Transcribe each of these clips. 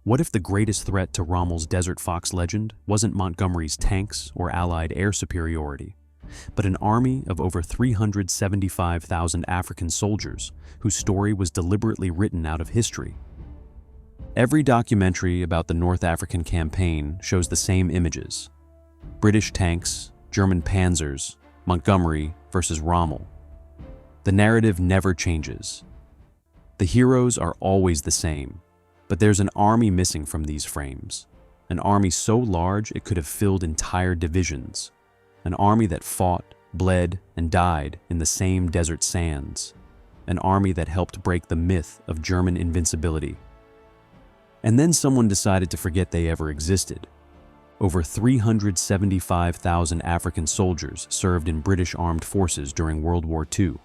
What if the greatest threat to Rommel's Desert Fox legend wasn't Montgomery's tanks or Allied air superiority, but an army of over 375,000 African soldiers whose story was deliberately written out of history? Every documentary about the North African campaign shows the same images: British tanks, German Panzers, Montgomery versus Rommel. The narrative never changes. The heroes are always the same, but there's an army missing from these frames. An army so large it could have filled entire divisions. An army that fought, bled, and died in the same desert sands. An army that helped break the myth of German invincibility. And then someone decided to forget they ever existed. Over 375,000 African soldiers served in British armed forces during World War II.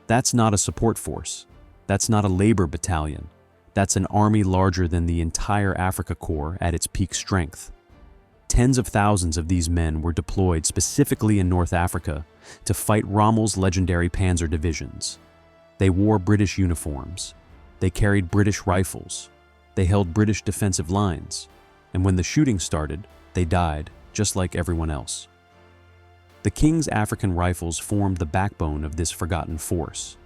That's not a support force. That's not a labor battalion. That's an army larger than the entire Afrika Korps at its peak strength. Tens of thousands of these men were deployed specifically in North Africa to fight Rommel's legendary Panzer divisions. They wore British uniforms. They carried British rifles. They held British defensive lines. And when the shooting started, they died, just like everyone else. The King's African Rifles formed the backbone of this forgotten force.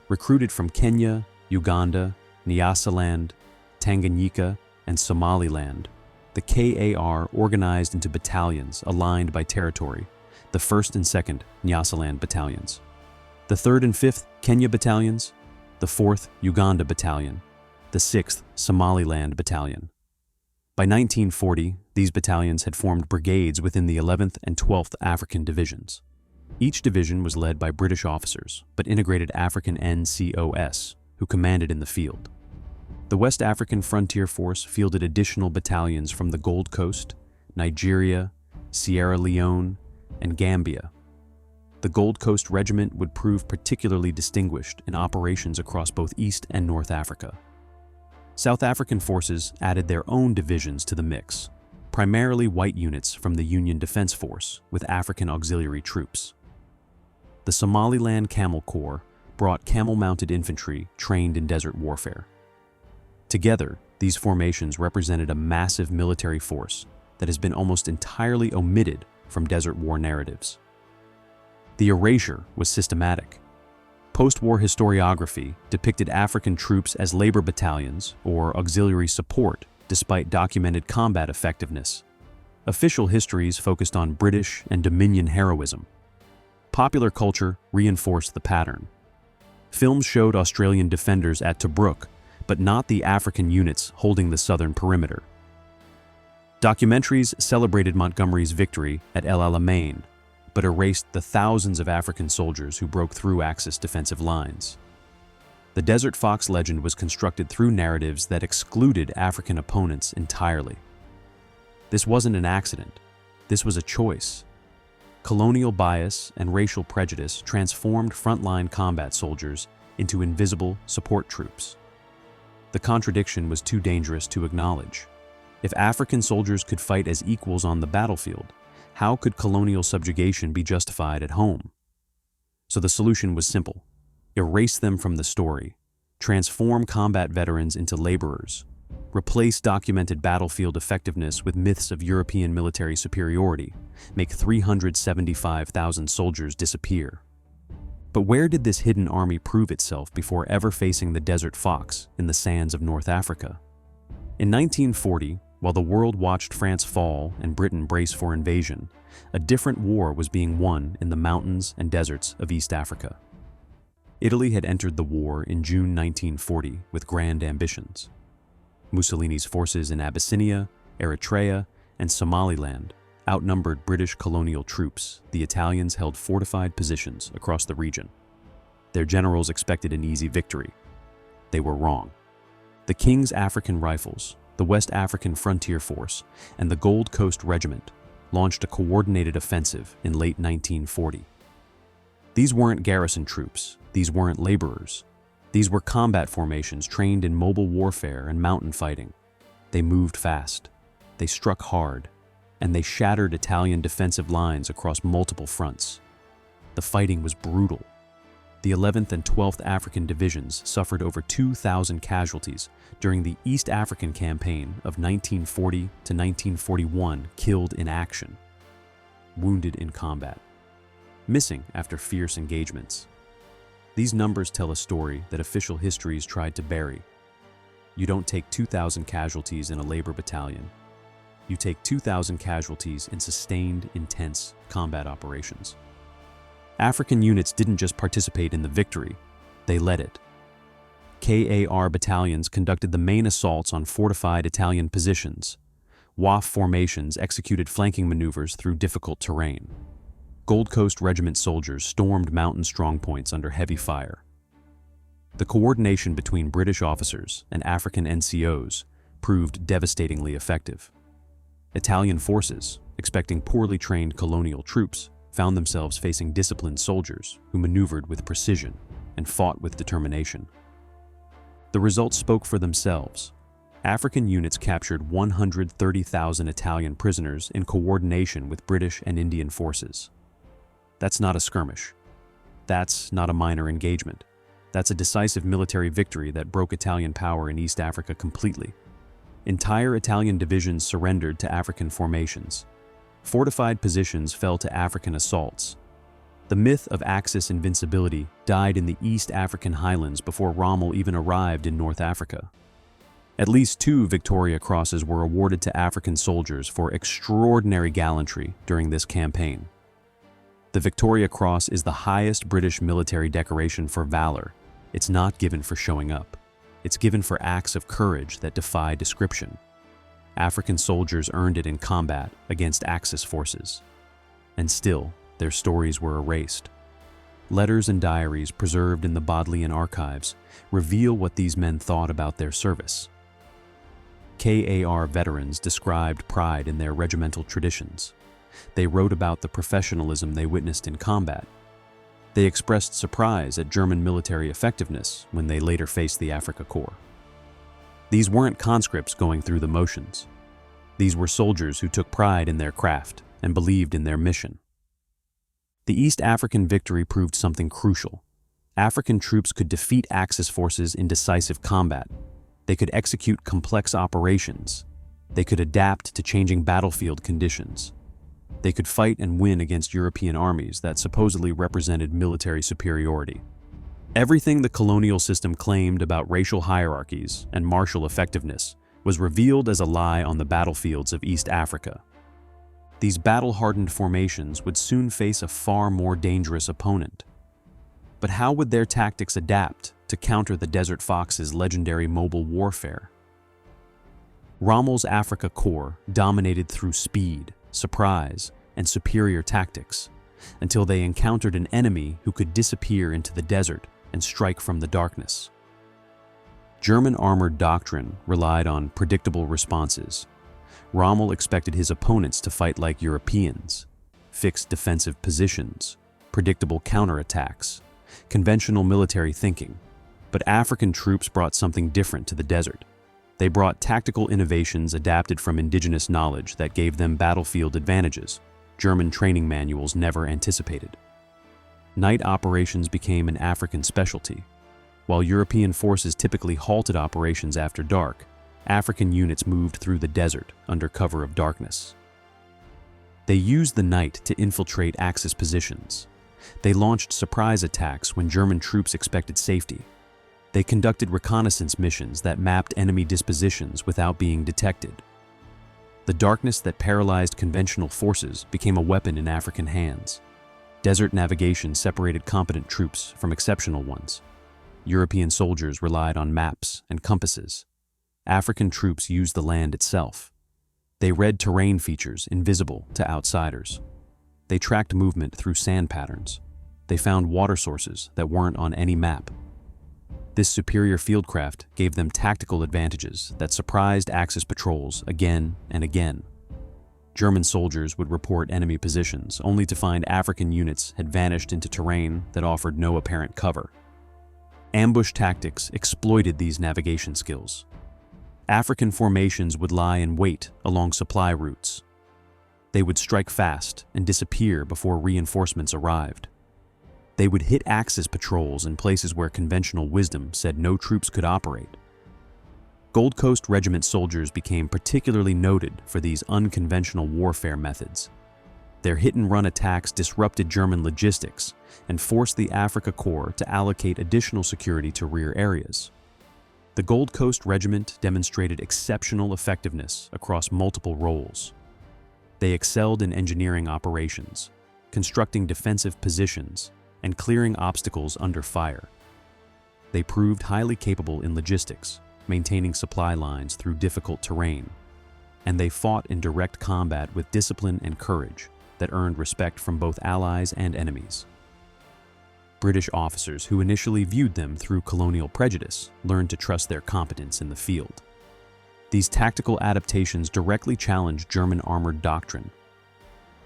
Recruited from Kenya, Uganda, Nyasaland, Tanganyika, and Somaliland, the KAR organized into battalions aligned by territory, the 1st and 2nd Nyasaland battalions, the 3rd and 5th Kenya battalions, the 4th Uganda battalion, the 6th Somaliland battalion. By 1940, these battalions had formed brigades within the 11th and 12th African divisions. Each division was led by British officers, but integrated African NCOS, who commanded in the field. The West African Frontier Force fielded additional battalions from the Gold Coast, Nigeria, Sierra Leone, and Gambia. The Gold Coast Regiment would prove particularly distinguished in operations across both East and North Africa. South African forces added their own divisions to the mix, primarily white units from the Union Defense Force with African auxiliary troops. The Somaliland Camel Corps brought camel-mounted infantry trained in desert warfare. Together, these formations represented a massive military force that has been almost entirely omitted from desert war narratives. The erasure was systematic. Post-war historiography depicted African troops as labor battalions or auxiliary support despite documented combat effectiveness. Official histories focused on British and Dominion heroism. Popular culture reinforced the pattern. Films showed Australian defenders at Tobruk, but not the African units holding the southern perimeter. Documentaries celebrated Montgomery's victory at El Alamein, but erased the thousands of African soldiers who broke through Axis defensive lines. The Desert Fox legend was constructed through narratives that excluded African opponents entirely. This wasn't an accident. This was a choice. Colonial bias and racial prejudice transformed frontline combat soldiers into invisible support troops. The contradiction was too dangerous to acknowledge. If African soldiers could fight as equals on the battlefield, how could colonial subjugation be justified at home? So the solution was simple: erase them from the story, transform combat veterans into laborers, replace documented battlefield effectiveness with myths of European military superiority, make 375,000 soldiers disappear. But where did this hidden army prove itself before ever facing the Desert Fox in the sands of North Africa? In 1940, while the world watched France fall and Britain brace for invasion, a different war was being won in the mountains and deserts of East Africa. Italy had entered the war in June 1940 with grand ambitions. Mussolini's forces in Abyssinia, Eritrea, and Somaliland outnumbered British colonial troops. The Italians held fortified positions across the region. Their generals expected an easy victory. They were wrong. The King's African Rifles, the West African Frontier Force, and the Gold Coast Regiment launched a coordinated offensive in late 1940. These weren't garrison troops. These weren't laborers. These were combat formations trained in mobile warfare and mountain fighting. They moved fast. They struck hard. And they shattered Italian defensive lines across multiple fronts. The fighting was brutal. The 11th and 12th African Divisions suffered over 2,000 casualties during the East African Campaign of 1940 to 1941, killed in action, wounded in combat, missing after fierce engagements. These numbers tell a story that official histories tried to bury. You don't take 2,000 casualties in a labor battalion. You take 2,000 casualties in sustained, intense combat operations. African units didn't just participate in the victory, they led it. KAR battalions conducted the main assaults on fortified Italian positions. WAF formations executed flanking maneuvers through difficult terrain. Gold Coast Regiment soldiers stormed mountain strongpoints under heavy fire. The coordination between British officers and African NCOs proved devastatingly effective. Italian forces, expecting poorly trained colonial troops, found themselves facing disciplined soldiers who maneuvered with precision and fought with determination. The results spoke for themselves. African units captured 130,000 Italian prisoners in coordination with British and Indian forces. That's not a skirmish. That's not a minor engagement. That's a decisive military victory that broke Italian power in East Africa completely. Entire Italian divisions surrendered to African formations. Fortified positions fell to African assaults. The myth of Axis invincibility died in the East African highlands before Rommel even arrived in North Africa. At least 2 Victoria Crosses were awarded to African soldiers for extraordinary gallantry during this campaign. The Victoria Cross is the highest British military decoration for valor. It's not given for showing up. It's given for acts of courage that defy description. African soldiers earned it in combat against Axis forces. And still, their stories were erased. Letters and diaries preserved in the Bodleian archives reveal what these men thought about their service. KAR veterans described pride in their regimental traditions. They wrote about the professionalism they witnessed in combat. They expressed surprise at German military effectiveness when they later faced the Afrika Korps. These weren't conscripts going through the motions. These were soldiers who took pride in their craft and believed in their mission. The East African victory proved something crucial. African troops could defeat Axis forces in decisive combat. They could execute complex operations. They could adapt to changing battlefield conditions. They could fight and win against European armies that supposedly represented military superiority. Everything the colonial system claimed about racial hierarchies and martial effectiveness was revealed as a lie on the battlefields of East Africa. These battle-hardened formations would soon face a far more dangerous opponent. But how would their tactics adapt to counter the Desert Fox's legendary mobile warfare? Rommel's Afrika Korps dominated through speed, surprise, and superior tactics, until they encountered an enemy who could disappear into the desert and strike from the darkness. German armored Doctrine relied on predictable responses. Rommel expected his opponents to fight like Europeans, fixed defensive positions, predictable counterattacks, conventional military thinking. But African troops brought something different to the desert. They brought tactical innovations adapted from indigenous knowledge that gave them battlefield advantages German training manuals never anticipated. Night operations became an African specialty. While European forces typically halted operations after dark, African units moved through the desert under cover of darkness. They used the night to infiltrate Axis positions. They launched surprise attacks when German troops expected safety. They conducted reconnaissance missions that mapped enemy dispositions without being detected. The darkness that paralyzed conventional forces became a weapon in African hands. Desert navigation separated competent troops from exceptional ones. European soldiers relied on maps and compasses. African troops used the land itself. They read terrain features invisible to outsiders. They tracked movement through sand patterns. They found water sources that weren't on any map. This superior fieldcraft gave them tactical advantages that surprised Axis patrols again and again. German soldiers would report enemy positions only to find African units had vanished into terrain that offered no apparent cover. Ambush tactics exploited these navigation skills. African formations would lie in wait along supply routes. They would strike fast and disappear before reinforcements arrived. They would hit Axis patrols in places where conventional wisdom said no troops could operate. Gold Coast Regiment soldiers became particularly noted for these unconventional warfare methods. Their hit-and-run attacks disrupted German logistics and forced the Afrika Korps to allocate additional security to rear areas. The Gold Coast Regiment demonstrated exceptional effectiveness across multiple roles. They excelled in engineering operations, constructing defensive positions, and clearing obstacles under fire. They proved highly capable in logistics, maintaining supply lines through difficult terrain, and they fought in direct combat with discipline and courage that earned respect from both allies and enemies. British officers who initially viewed them through colonial prejudice learned to trust their competence in the field. These tactical adaptations directly challenged German armored doctrine.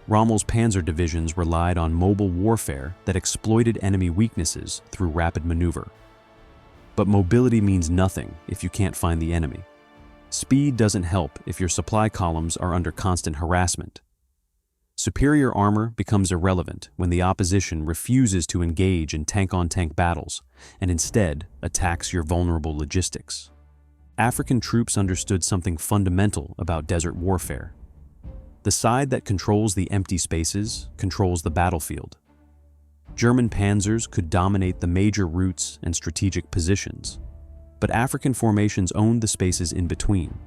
Rommel's panzer divisions relied on mobile warfare that exploited enemy weaknesses through rapid maneuver. But mobility means nothing if you can't find the enemy. Speed doesn't help if your supply columns are under constant harassment. Superior armor becomes irrelevant when the opposition refuses to engage in tank-on-tank battles and instead attacks your vulnerable logistics. African troops understood something fundamental about desert warfare. The side that controls the empty spaces controls the battlefield. German panzers could dominate the major routes and strategic positions, but African formations owned the spaces in between.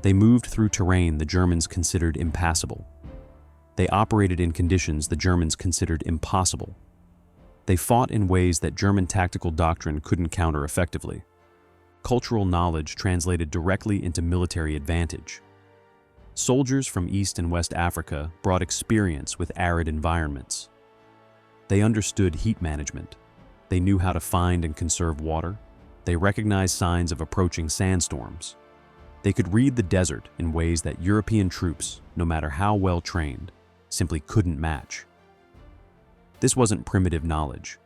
They moved through terrain the Germans considered impassable. They operated in conditions the Germans considered impossible. They fought in ways that German tactical doctrine couldn't counter effectively. Cultural knowledge translated directly into military advantage. Soldiers from East and West Africa brought experience with arid environments. They understood heat management. They knew how to find and conserve water. They recognized signs of approaching sandstorms. They could read the desert in ways that European troops, no matter how well trained, simply couldn't match. This wasn't primitive knowledge.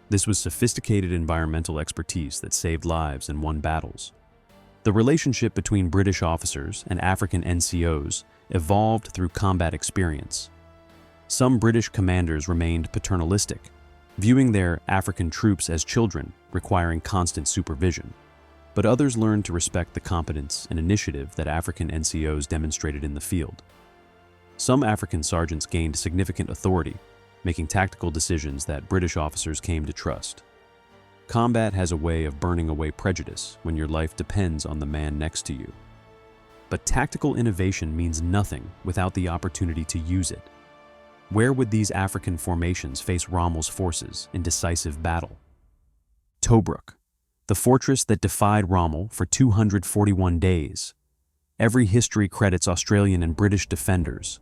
This was sophisticated environmental expertise that saved lives and won battles. The relationship between British officers and African NCOs evolved through combat experience. Some British commanders remained paternalistic, viewing their African troops as children requiring constant supervision. But others learned to respect the competence and initiative that African NCOs demonstrated in the field. Some African sergeants gained significant authority, making tactical decisions that British officers came to trust. Combat has a way of burning away prejudice when your life depends on the man next to you. But tactical innovation means nothing without the opportunity to use it. Where would these African formations face Rommel's forces in decisive battle? Tobruk, the fortress that defied Rommel for 241 days. Every history credits Australian and British defenders.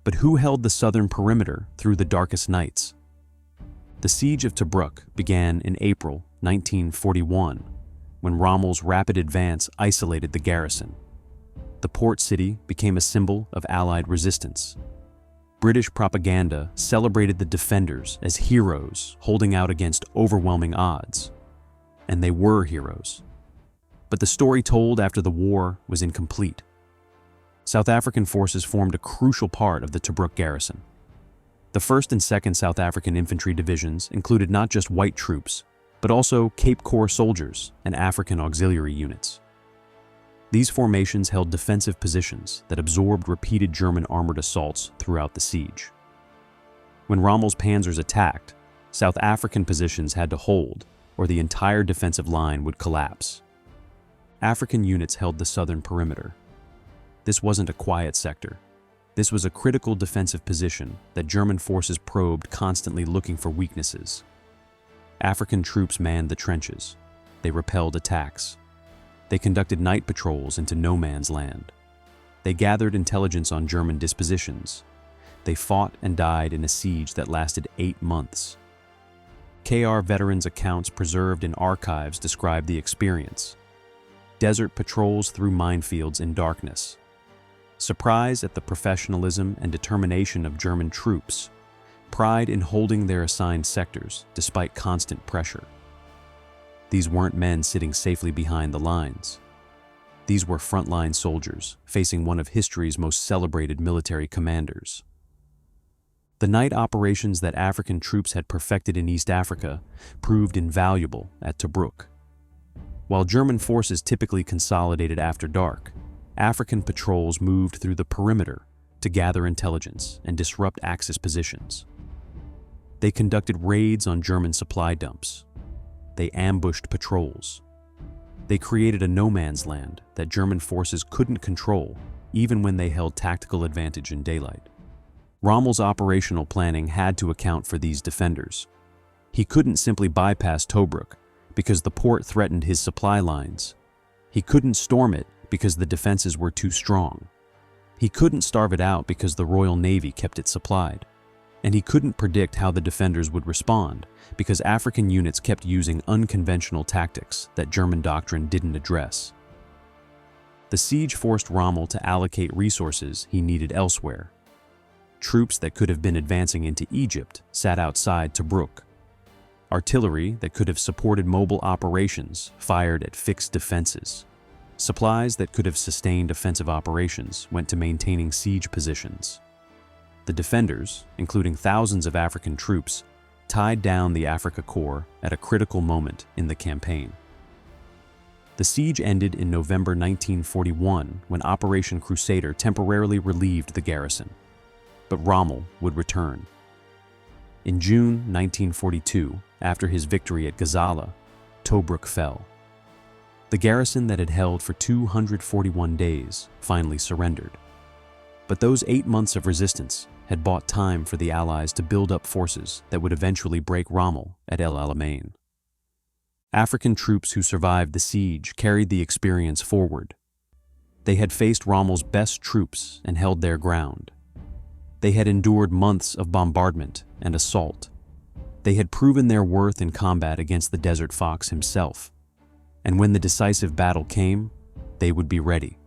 But who held the southern perimeter through the darkest nights? The siege of Tobruk began in April 1941, when Rommel's rapid advance isolated the garrison. The port city became a symbol of Allied resistance. British propaganda celebrated the defenders as heroes holding out against overwhelming odds. And they were heroes. But the story told after the war was incomplete. South African forces formed a crucial part of the Tobruk garrison. The 1st and 2nd South African Infantry Divisions included not just white troops, but also Cape Corps soldiers and African auxiliary units. These formations held defensive positions that absorbed repeated German armored assaults throughout the siege. When Rommel's panzers attacked, South African positions had to hold, or the entire defensive line would collapse. African units held the southern perimeter. This wasn't a quiet sector. This was a critical defensive position that German forces probed, constantly looking for weaknesses. African troops manned the trenches. They repelled attacks. They conducted night patrols into no man's land. They gathered intelligence on German dispositions. They fought and died in a siege that lasted 8 months. KR veterans' accounts preserved in archives describe the experience. Desert patrols through minefields in darkness. Surprise at the professionalism and determination of German troops. Pride in holding their assigned sectors despite constant pressure. These weren't men sitting safely behind the lines. These were frontline soldiers facing one of history's most celebrated military commanders. The night operations that African troops had perfected in East Africa proved invaluable at Tobruk. While German forces typically consolidated after dark, African patrols moved through the perimeter to gather intelligence and disrupt Axis positions. They conducted raids on German supply dumps. They ambushed patrols. They created a no-man's land that German forces couldn't control even when they held tactical advantage in daylight. Rommel's operational planning had to account for these defenders. He couldn't simply bypass Tobruk because the port threatened his supply lines. He couldn't storm it because the defenses were too strong. He couldn't starve it out because the Royal Navy kept it supplied. And he couldn't predict how the defenders would respond because African units kept using unconventional tactics that German doctrine didn't address. The siege forced Rommel to allocate resources he needed elsewhere. Troops that could have been advancing into Egypt sat outside Tobruk. Artillery that could have supported mobile operations fired at fixed defenses. Supplies that could have sustained offensive operations went to maintaining siege positions. The defenders, including thousands of African troops, tied down the Afrika Korps at a critical moment in the campaign. The siege ended in November 1941 when Operation Crusader temporarily relieved the garrison. But Rommel would return. In June 1942, after his victory at Gazala, Tobruk fell. The garrison that had held for 241 days finally surrendered. But those 8 months of resistance had bought time for the Allies to build up forces that would eventually break Rommel at El Alamein. African troops who survived the siege carried the experience forward. They had faced Rommel's best troops and held their ground. They had endured months of bombardment and assault. They had proven their worth in combat against the Desert Fox himself. And when the decisive battle came, they would be ready.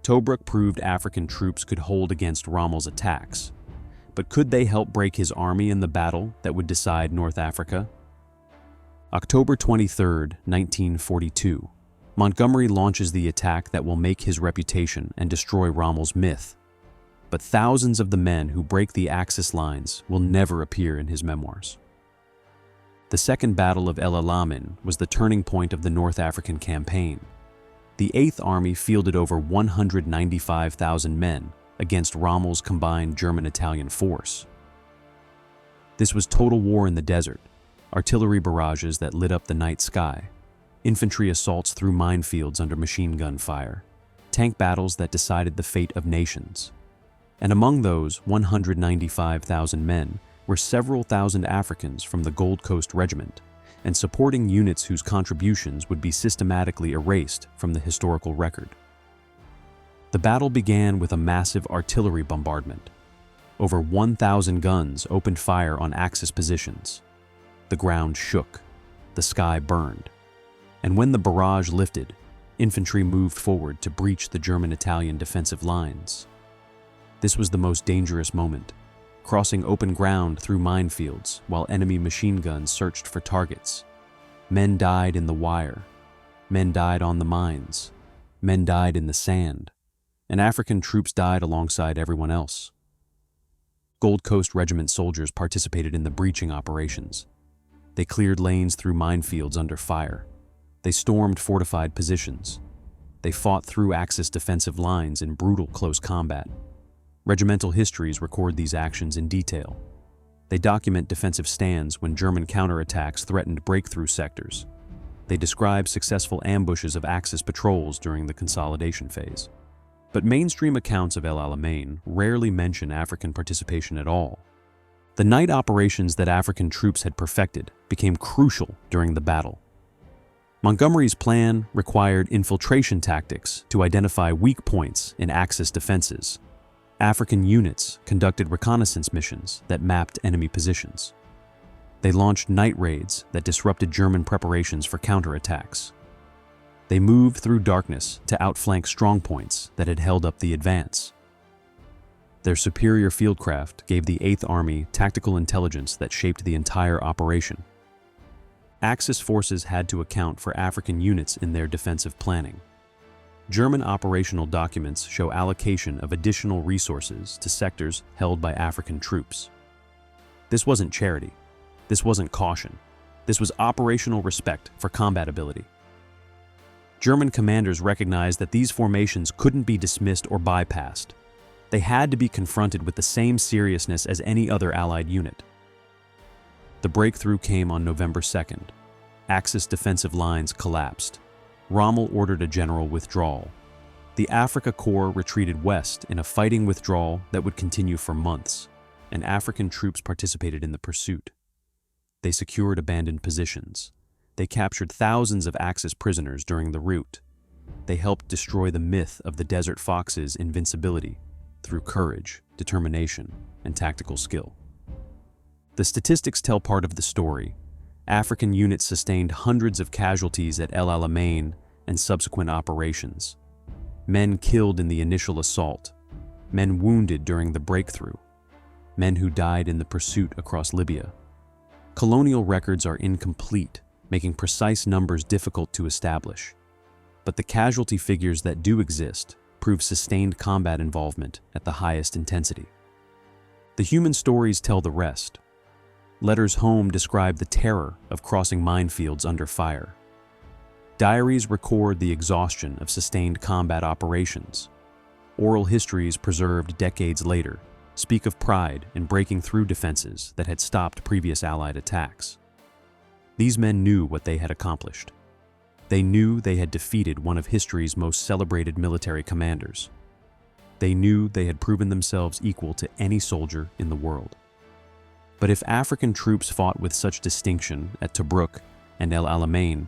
Tobruk proved African troops could hold against Rommel's attacks. But could they help break his army in the battle that would decide North Africa? October 23, 1942, Montgomery launches the attack that will make his reputation and destroy Rommel's myth. But thousands of the men who break the Axis lines will never appear in his memoirs. The Second Battle of El Alamein was the turning point of the North African campaign. The Eighth Army fielded over 195,000 men against Rommel's combined German-Italian force. This was total war in the desert, artillery barrages that lit up the night sky, infantry assaults through minefields under machine gun fire, tank battles that decided the fate of nations. And among those 195,000 men were several thousand Africans from the Gold Coast Regiment and supporting units whose contributions would be systematically erased from the historical record. The battle began with a massive artillery bombardment. Over 1,000 guns opened fire on Axis positions. The ground shook, the sky burned, and when the barrage lifted, infantry moved forward to breach the German-Italian defensive lines. This was the most dangerous moment, crossing open ground through minefields while enemy machine guns searched for targets. Men died in the wire, men died on the mines, men died in the sand, and African troops died alongside everyone else. Gold Coast Regiment soldiers participated in the breaching operations. They cleared lanes through minefields under fire. They stormed fortified positions. They fought through Axis defensive lines in brutal close combat. Regimental histories record these actions in detail. They document defensive stands when German counterattacks threatened breakthrough sectors. They describe successful ambushes of Axis patrols during the consolidation phase. But mainstream accounts of El Alamein rarely mention African participation at all. The night operations that African troops had perfected became crucial during the battle. Montgomery's plan required infiltration tactics to identify weak points in Axis defenses. African units conducted reconnaissance missions that mapped enemy positions. They launched night raids that disrupted German preparations for counterattacks. They moved through darkness to outflank strongpoints that had held up the advance. Their superior fieldcraft gave the Eighth Army tactical intelligence that shaped the entire operation. Axis forces had to account for African units in their defensive planning. German operational documents show allocation of additional resources to sectors held by African troops. This wasn't charity. This wasn't caution. This was operational respect for combat ability. German commanders recognized that these formations couldn't be dismissed or bypassed. They had to be confronted with the same seriousness as any other Allied unit. The breakthrough came on November 2nd. Axis defensive lines collapsed. Rommel ordered a general withdrawal. The Afrika Korps retreated west in a fighting withdrawal that would continue for months, and African troops participated in the pursuit. They secured abandoned positions. They captured thousands of Axis prisoners during the route. They helped destroy the myth of the Desert Fox's invincibility through courage, determination, and tactical skill. The statistics tell part of the story. African units sustained hundreds of casualties at El Alamein and subsequent operations. Men killed in the initial assault, men wounded during the breakthrough, men who died in the pursuit across Libya. Colonial records are incomplete, making precise numbers difficult to establish. But the casualty figures that do exist prove sustained combat involvement at the highest intensity. The human stories tell the rest. Letters home describe the terror of crossing minefields under fire. Diaries record the exhaustion of sustained combat operations. Oral histories preserved decades later speak of pride in breaking through defenses that had stopped previous Allied attacks. These men knew what they had accomplished. They knew they had defeated one of history's most celebrated military commanders. They knew they had proven themselves equal to any soldier in the world. But if African troops fought with such distinction at Tobruk and El Alamein,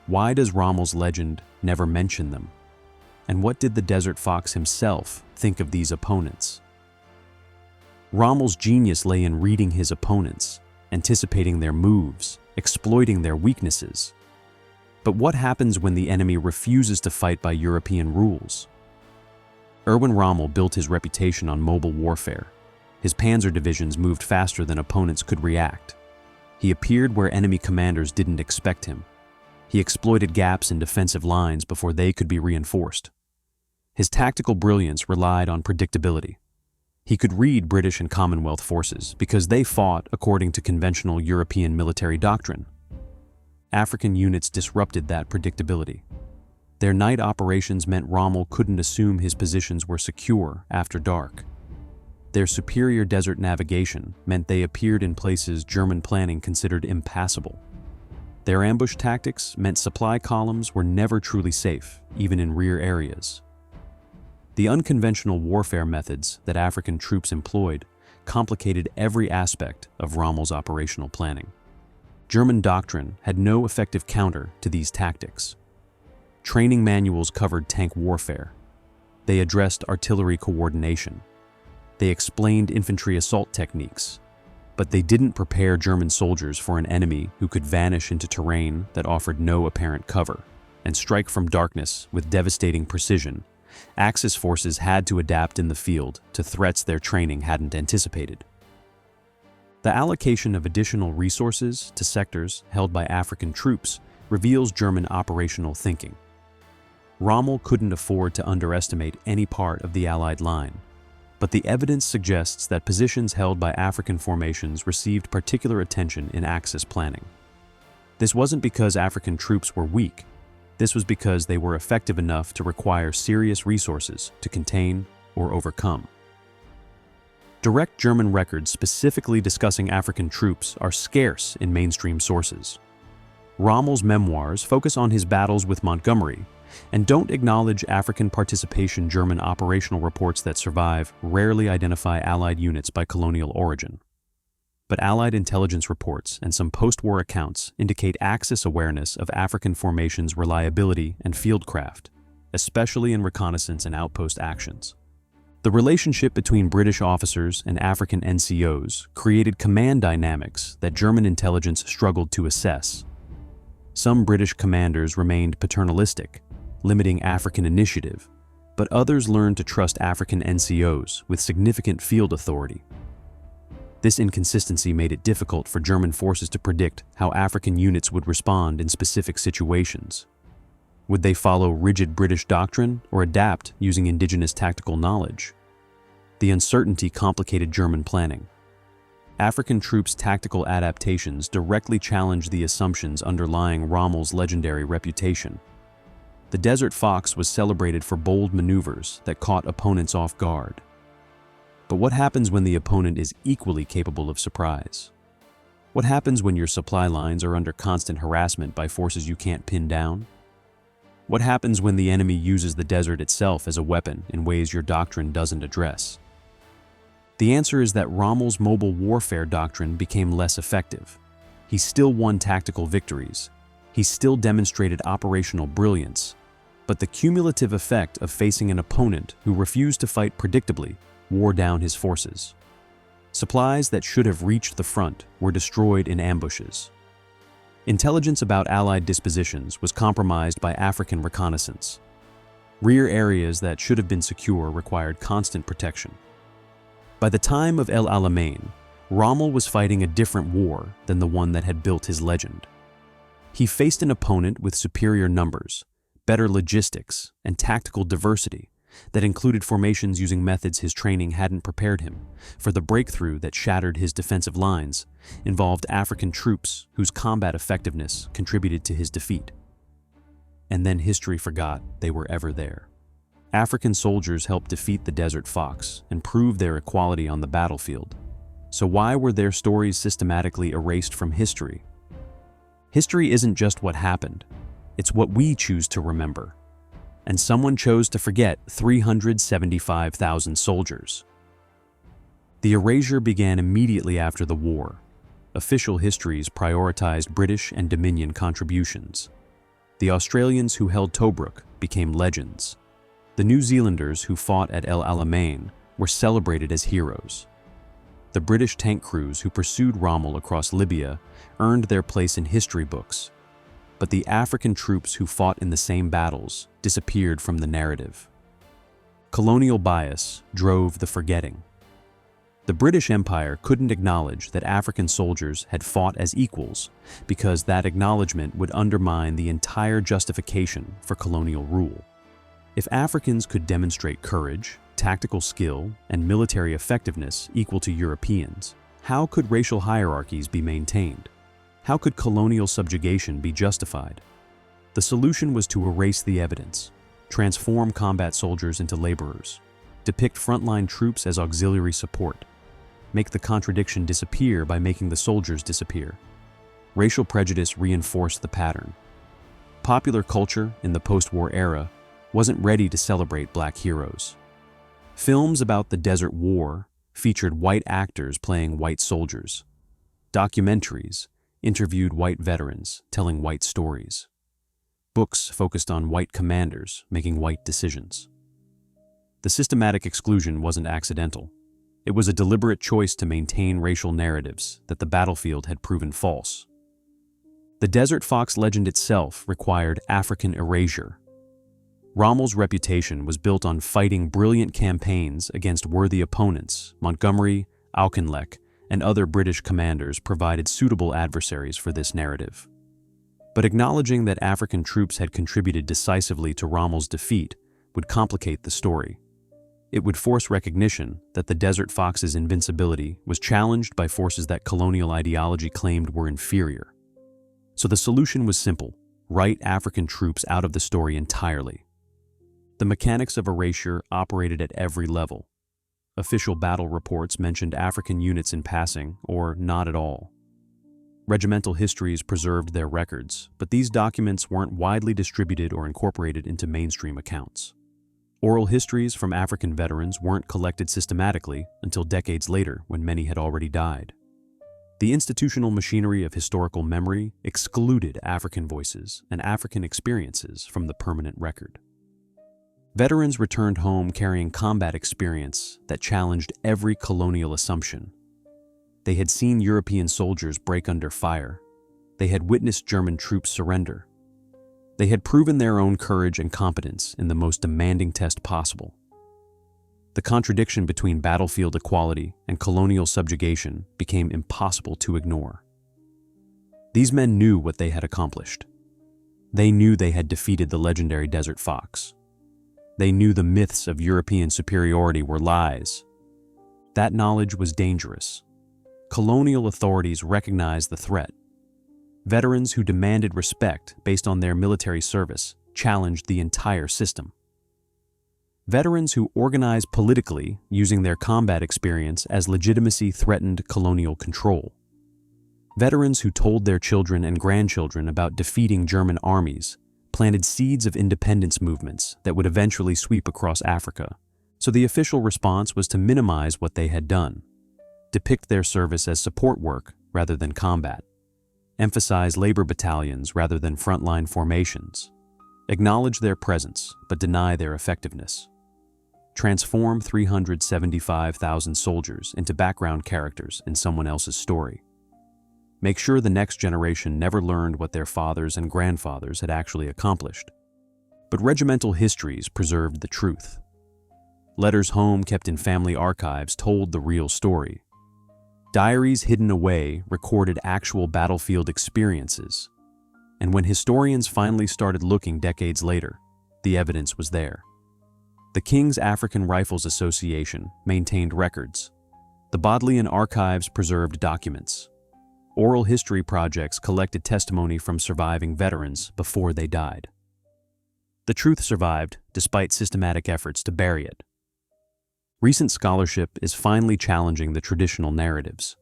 why does Rommel's legend never mention them? And what did the Desert Fox himself think of these opponents? Rommel's genius lay in reading his opponents, anticipating their moves, exploiting their weaknesses. But what happens when the enemy refuses to fight by European rules? Erwin Rommel built his reputation on mobile warfare. His panzer divisions moved faster than opponents could react. He appeared where enemy commanders didn't expect him. He exploited gaps in defensive lines before they could be reinforced. His tactical brilliance relied on predictability. He could read British and Commonwealth forces because they fought according to conventional European military doctrine. African units disrupted that predictability. Their night operations meant Rommel couldn't assume his positions were secure after dark. Their superior desert navigation meant they appeared in places German planning considered impassable. Their ambush tactics meant supply columns were never truly safe, even in rear areas. The unconventional warfare methods that African troops employed complicated every aspect of Rommel's operational planning. German doctrine had no effective counter to these tactics. Training manuals covered tank warfare. They addressed artillery coordination. They explained infantry assault techniques, but they didn't prepare German soldiers for an enemy who could vanish into terrain that offered no apparent cover and strike from darkness with devastating precision. Axis forces had to adapt in the field to threats their training hadn't anticipated. The allocation of additional resources to sectors held by African troops reveals German operational thinking. Rommel couldn't afford to underestimate any part of the Allied line, but the evidence suggests that positions held by African formations received particular attention in Axis planning. This wasn't because African troops were weak. This was because they were effective enough to require serious resources to contain or overcome. Direct German records specifically discussing African troops are scarce in mainstream sources. Rommel's memoirs focus on his battles with Montgomery and don't acknowledge African participation. German operational reports that survive rarely identify Allied units by colonial origin. But Allied intelligence reports and some post-war accounts indicate Axis awareness of African formations' reliability and fieldcraft, especially in reconnaissance and outpost actions. The relationship between British officers and African NCOs created command dynamics that German intelligence struggled to assess. Some British commanders remained paternalistic, limiting African initiative, but others learned to trust African NCOs with significant field authority. This inconsistency made it difficult for German forces to predict how African units would respond in specific situations. Would they follow rigid British doctrine or adapt using indigenous tactical knowledge? The uncertainty complicated German planning. African troops' tactical adaptations directly challenged the assumptions underlying Rommel's legendary reputation. The Desert Fox was celebrated for bold maneuvers that caught opponents off guard. But what happens when the opponent is equally capable of surprise? What happens when your supply lines are under constant harassment by forces you can't pin down? What happens when the enemy uses the desert itself as a weapon in ways your doctrine doesn't address? The answer is that Rommel's mobile warfare doctrine became less effective. He still won tactical victories. He still demonstrated operational brilliance. But the cumulative effect of facing an opponent who refused to fight predictably wore down his forces. Supplies that should have reached the front were destroyed in ambushes. Intelligence about Allied dispositions was compromised by African reconnaissance. Rear areas that should have been secure required constant protection. By the time of El Alamein, Rommel was fighting a different war than the one that had built his legend. He faced an opponent with superior numbers, better logistics, and tactical diversity that included formations using methods his training hadn't prepared him for. The breakthrough that shattered his defensive lines involved African troops whose combat effectiveness contributed to his defeat. And then history forgot they were ever there. African soldiers helped defeat the Desert Fox and prove their equality on the battlefield. So why were their stories systematically erased from history? History isn't just what happened, it's what we choose to remember. And someone chose to forget 375,000 soldiers. The erasure began immediately after the war. Official histories prioritized British and Dominion contributions. The Australians who held Tobruk became legends. The New Zealanders who fought at El Alamein were celebrated as heroes. The British tank crews who pursued Rommel across Libya earned their place in history books. But the African troops who fought in the same battles disappeared from the narrative. Colonial bias drove the forgetting. The British Empire couldn't acknowledge that African soldiers had fought as equals because that acknowledgement would undermine the entire justification for colonial rule. If Africans could demonstrate courage, tactical skill, and military effectiveness equal to Europeans, how could racial hierarchies be maintained? How could colonial subjugation be justified? The solution was to erase the evidence, transform combat soldiers into laborers, depict frontline troops as auxiliary support, make the contradiction disappear by making the soldiers disappear. Racial prejudice reinforced the pattern. Popular culture in the post-war era wasn't ready to celebrate black heroes. Films about the Desert War featured white actors playing white soldiers. Documentaries interviewed white veterans telling white stories. Books focused on white commanders making white decisions. The systematic exclusion wasn't accidental. It was a deliberate choice to maintain racial narratives that the battlefield had proven false. The Desert Fox legend itself required African erasure. Rommel's reputation was built on fighting brilliant campaigns against worthy opponents. Montgomery, Auchinleck, and other British commanders provided suitable adversaries for this narrative. But acknowledging that African troops had contributed decisively to Rommel's defeat would complicate the story. It would force recognition that the Desert Fox's invincibility was challenged by forces that colonial ideology claimed were inferior. So the solution was simple: write African troops out of the story entirely. The mechanics of erasure operated at every level. Official battle reports mentioned African units in passing, or not at all. Regimental histories preserved their records, but these documents weren't widely distributed or incorporated into mainstream accounts. Oral histories from African veterans weren't collected systematically until decades later, when many had already died. The institutional machinery of historical memory excluded African voices and African experiences from the permanent record. Veterans returned home carrying combat experience that challenged every colonial assumption. They had seen European soldiers break under fire. They had witnessed German troops surrender. They had proven their own courage and competence in the most demanding test possible. The contradiction between battlefield equality and colonial subjugation became impossible to ignore. These men knew what they had accomplished. They knew they had defeated the legendary Desert Fox. They knew the myths of European superiority were lies. That knowledge was dangerous. colonial authorities recognized the threat. Veterans who demanded respect based on their military service challenged the entire system. Veterans who organized politically using their combat experience as legitimacy threatened colonial control. Veterans who told their children and grandchildren about defeating German armies planted seeds of independence movements that would eventually sweep across Africa. So the official response was to minimize what they had done, depict their service as support work rather than combat, emphasize labor battalions rather than frontline formations, acknowledge their presence but deny their effectiveness, transform 375,000 soldiers into background characters in someone else's story. Make sure the next generation never learned what their fathers and grandfathers had actually accomplished. But regimental histories preserved the truth. Letters home kept in family archives told the real story. Diaries hidden away recorded actual battlefield experiences. And when historians finally started looking decades later, the evidence was there. The King's African Rifles Association maintained records. The Bodleian Archives preserved documents. Oral history projects collected testimony from surviving veterans before they died. The truth survived despite systematic efforts to bury it. Recent scholarship is finally challenging the traditional narratives.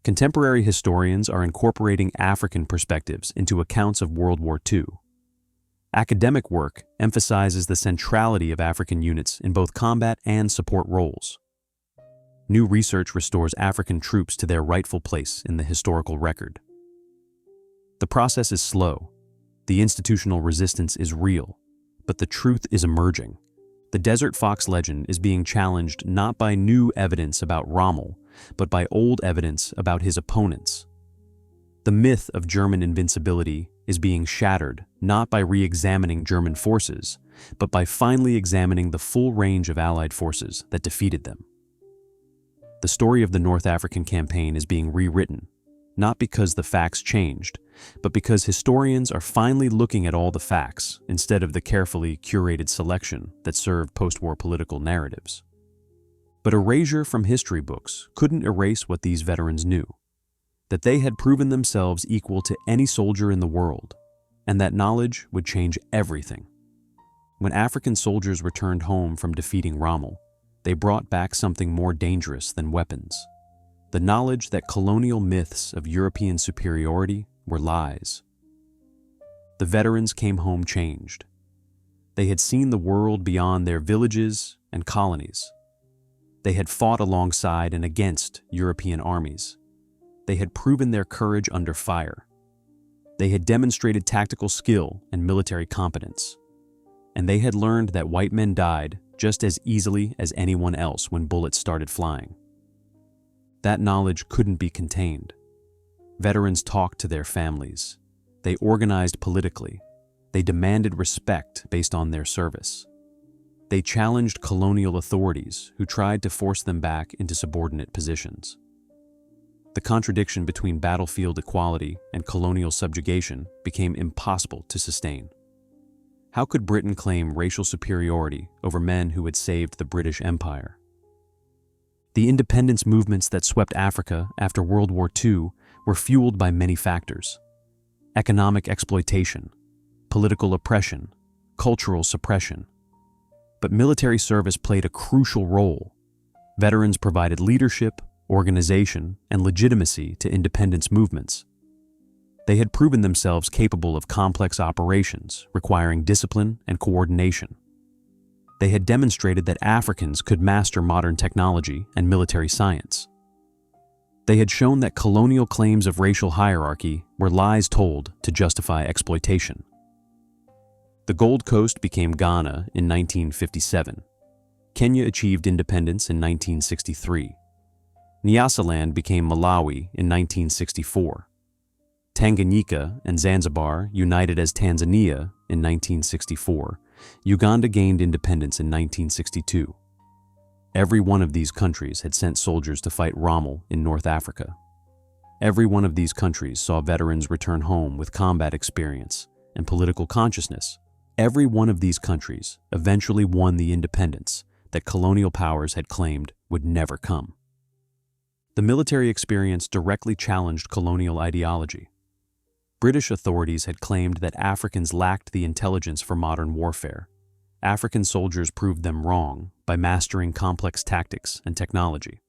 Contemporary historians are incorporating African perspectives into accounts of World War II. Academic work emphasizes the centrality of African units in both combat and support roles. New research restores African troops to their rightful place in the historical record. The process is slow. The institutional resistance is real, but the truth is emerging. The Desert Fox legend is being challenged not by new evidence about Rommel, but by old evidence about his opponents. The myth of German invincibility is being shattered not by re-examining German forces, but by finally examining the full range of Allied forces that defeated them. The story of the North African campaign is being rewritten, not because the facts changed, but because historians are finally looking at all the facts instead of the carefully curated selection that served post-war political narratives. But erasure from history books couldn't erase what these veterans knew, that they had proven themselves equal to any soldier in the world, and that knowledge would change everything. When African soldiers returned home from defeating Rommel, they brought back something more dangerous than weapons: the knowledge that colonial myths of European superiority were lies. The veterans came home changed. They had seen the world beyond their villages and colonies. They had fought alongside and against European armies. They had proven their courage under fire. They had demonstrated tactical skill and military competence. And they had learned that white men died just as easily as anyone else when bullets started flying. That knowledge couldn't be contained. Veterans talked to their families. They organized politically. They demanded respect based on their service. They challenged colonial authorities who tried to force them back into subordinate positions. The contradiction between battlefield equality and colonial subjugation became impossible to sustain. How could Britain claim racial superiority over men who had saved the British Empire? The independence movements that swept Africa after World War II were fueled by many factors: economic exploitation, political oppression, cultural suppression. But military service played a crucial role. Veterans provided leadership, organization, and legitimacy to independence movements. They had proven themselves capable of complex operations requiring discipline and coordination. They had demonstrated that Africans could master modern technology and military science. They had shown that colonial claims of racial hierarchy were lies told to justify exploitation. The Gold Coast became Ghana in 1957. Kenya achieved independence in 1963. Nyasaland became Malawi in 1964. Tanganyika and Zanzibar united as Tanzania in 1964. Uganda gained independence in 1962. Every one of these countries had sent soldiers to fight Rommel in North Africa. Every one of these countries saw veterans return home with combat experience and political consciousness. Every one of these countries eventually won the independence that colonial powers had claimed would never come. The military experience directly challenged colonial ideology. British authorities had claimed that Africans lacked the intelligence for modern warfare. African soldiers proved them wrong by mastering complex tactics and technology.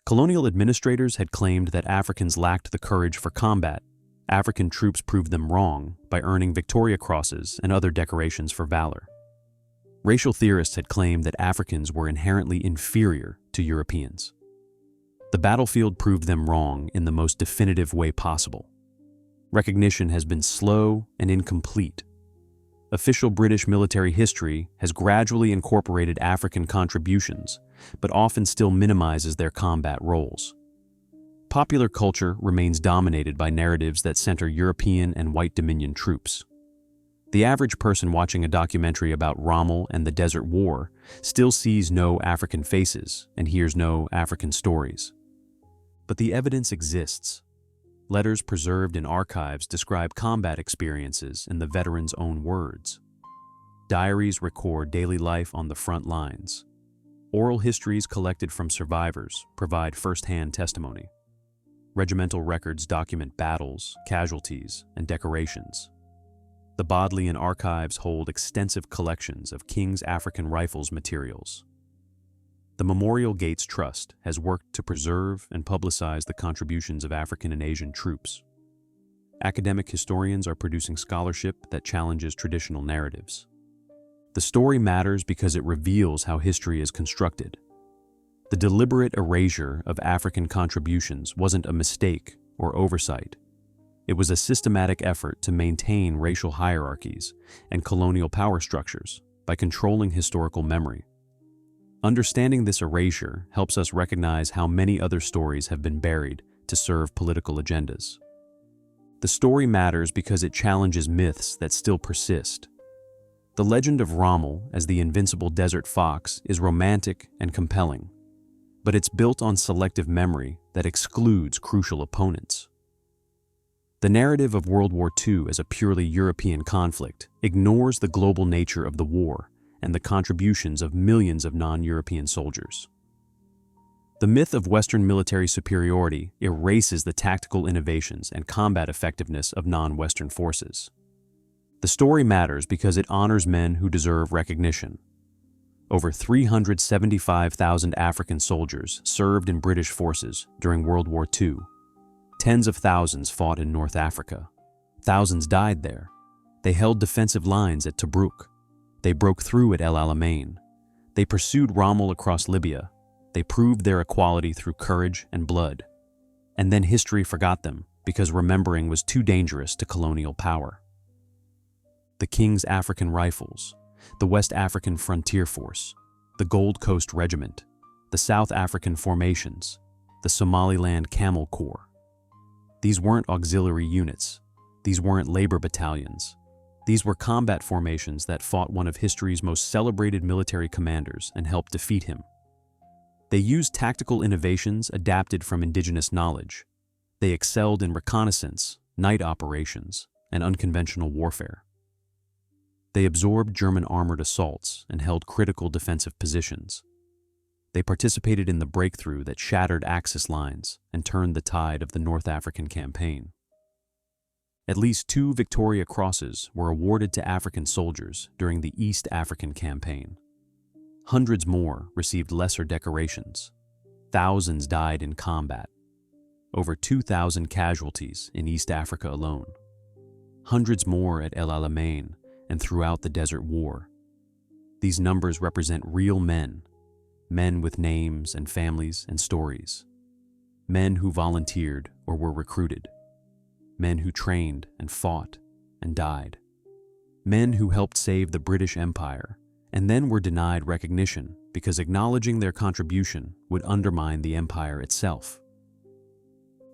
Colonial administrators had claimed that Africans lacked the courage for combat. African troops proved them wrong by earning Victoria Crosses and other decorations for valor. Racial theorists had claimed that Africans were inherently inferior to Europeans. The battlefield proved them wrong in the most definitive way possible. Recognition has been slow and incomplete. Official British military history has gradually incorporated African contributions, but often still minimizes their combat roles. Popular culture remains dominated by narratives that center European and white Dominion troops. The average person watching a documentary about Rommel and the Desert War still sees no African faces and hears no African stories. But the evidence exists. Letters preserved in archives describe combat experiences in the veterans' own words. Diaries record daily life on the front lines. Oral histories collected from survivors provide first-hand testimony. Regimental records document battles, casualties, and decorations. The Bodleian archives hold extensive collections of King's African Rifles materials. The Memorial Gates Trust has worked to preserve and publicize the contributions of African and Asian troops. Academic historians are producing scholarship that challenges traditional narratives. The story matters because it reveals how history is constructed. The deliberate erasure of African contributions wasn't a mistake or oversight. It was a systematic effort to maintain racial hierarchies and colonial power structures by controlling historical memory. Understanding this erasure helps us recognize how many other stories have been buried to serve political agendas. The story matters because it challenges myths that still persist. The legend of Rommel as the invincible desert fox is romantic and compelling, but it's built on selective memory that excludes crucial opponents. The narrative of World War II as a purely European conflict ignores the global nature of the war and the contributions of millions of non-European soldiers. The myth of Western military superiority erases the tactical innovations and combat effectiveness of non-Western forces. The story matters because it honors men who deserve recognition. Over 375,000 African soldiers served in British forces during World War II. Tens of thousands fought in North Africa. Thousands died there. They held defensive lines at Tobruk. They broke through at El Alamein. They pursued Rommel across Libya. They proved their equality through courage and blood. And then history forgot them because remembering was too dangerous to colonial power. The King's African Rifles, the West African Frontier Force, the Gold Coast Regiment, the South African Formations, the Somaliland Camel Corps. These weren't auxiliary units. These weren't labor battalions. These were combat formations that fought one of history's most celebrated military commanders and helped defeat him. They used tactical innovations adapted from indigenous knowledge. They excelled in reconnaissance, night operations, and unconventional warfare. They absorbed German armored assaults and held critical defensive positions. They participated in the breakthrough that shattered Axis lines and turned the tide of the North African campaign. At least 2 Victoria Crosses were awarded to African soldiers during the East African campaign. Hundreds more received lesser decorations. Thousands died in combat. Over 2,000 casualties in East Africa alone. Hundreds more at El Alamein and throughout the Desert War. These numbers represent real men, men with names and families and stories, men who volunteered or were recruited, men who trained and fought and died, men who helped save the British Empire and then were denied recognition because acknowledging their contribution would undermine the empire itself.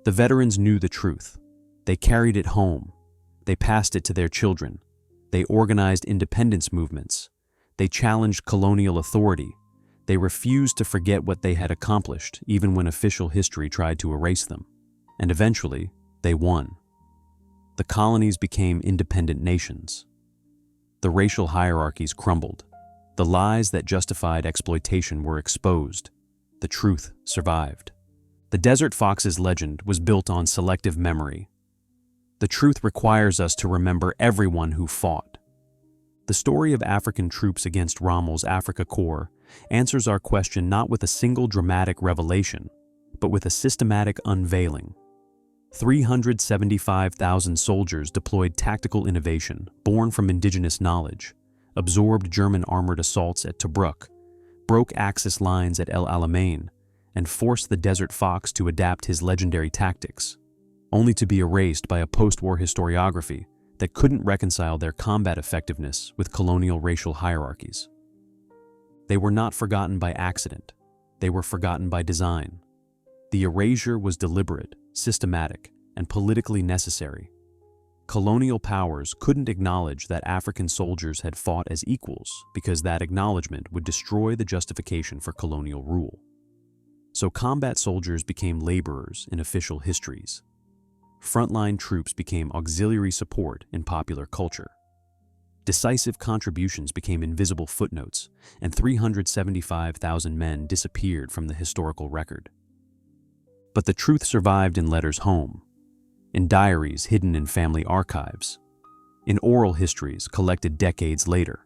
The veterans knew the truth. They carried it home. They passed it to their children. They organized independence movements. They challenged colonial authority. They refused to forget what they had accomplished, even when official history tried to erase them. And eventually, they won. The colonies became independent nations. The racial hierarchies crumbled. The lies that justified exploitation were exposed. The truth survived. The Desert Fox's legend was built on selective memory. The truth requires us to remember everyone who fought. The story of African troops against Rommel's Afrika Korps answers our question not with a single dramatic revelation, but with a systematic unveiling. 375,000 soldiers deployed tactical innovation born from indigenous knowledge, absorbed German armored assaults at Tobruk, broke Axis lines at Alamein, and forced the Desert Fox to adapt his legendary tactics, only to be erased by a post-war historiography that couldn't reconcile their combat effectiveness with colonial racial hierarchies. They were not forgotten by accident. They were forgotten by design. The erasure was deliberate, systematic, and politically necessary. Colonial powers couldn't acknowledge that African soldiers had fought as equals because that acknowledgement would destroy the justification for colonial rule. So combat soldiers became laborers in official histories. Frontline troops became auxiliary support in popular culture. Decisive contributions became invisible footnotes, and 375,000 men disappeared from the historical record. But the truth survived in letters home, in diaries hidden in family archives, in oral histories collected decades later,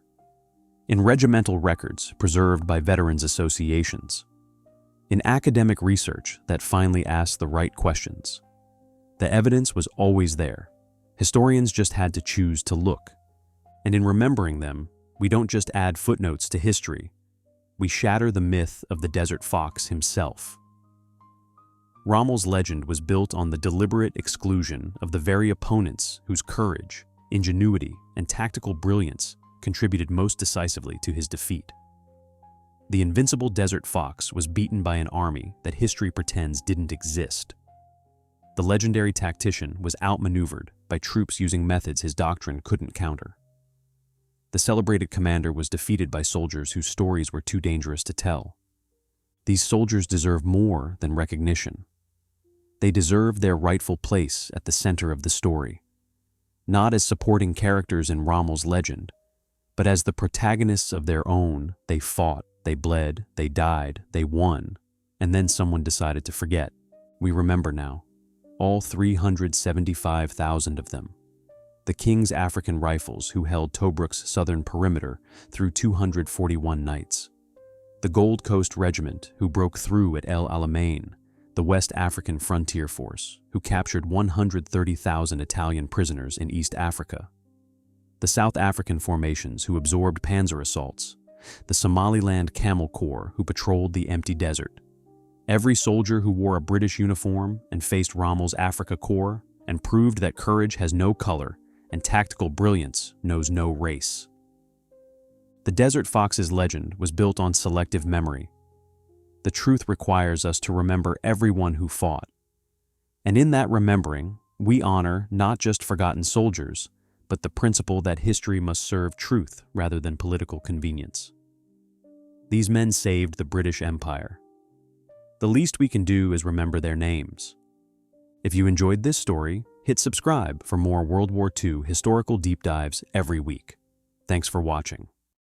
in regimental records preserved by veterans' associations, in academic research that finally asked the right questions. The evidence was always there. Historians just had to choose to look. And in remembering them, we don't just add footnotes to history, we shatter the myth of the Desert Fox himself. Rommel's legend was built on the deliberate exclusion of the very opponents whose courage, ingenuity, and tactical brilliance contributed most decisively to his defeat. The invincible Desert Fox was beaten by an army that history pretends didn't exist. The legendary tactician was outmaneuvered by troops using methods his doctrine couldn't counter. The celebrated commander was defeated by soldiers whose stories were too dangerous to tell. These soldiers deserve more than recognition. They deserve their rightful place at the center of the story, not as supporting characters in Rommel's legend, but as the protagonists of their own. They fought, they bled, they died, they won, and then someone decided to forget. We remember now, all 375,000 of them. The King's African Rifles who held Tobruk's southern perimeter through 241 nights. The Gold Coast Regiment who broke through at El Alamein, the West African Frontier Force who captured 130,000 Italian prisoners in East Africa. The South African formations who absorbed Panzer assaults. The Somaliland Camel Corps who patrolled the empty desert. Every soldier who wore a British uniform and faced Rommel's Afrika Korps and proved that courage has no color and tactical brilliance knows no race. The Desert Fox's legend was built on selective memory. The truth requires us to remember everyone who fought. And in that remembering, we honor not just forgotten soldiers, but the principle that history must serve truth rather than political convenience. These men saved the British Empire. The least we can do is remember their names. If you enjoyed this story, hit subscribe for more World War II historical deep dives every week. Thanks for watching.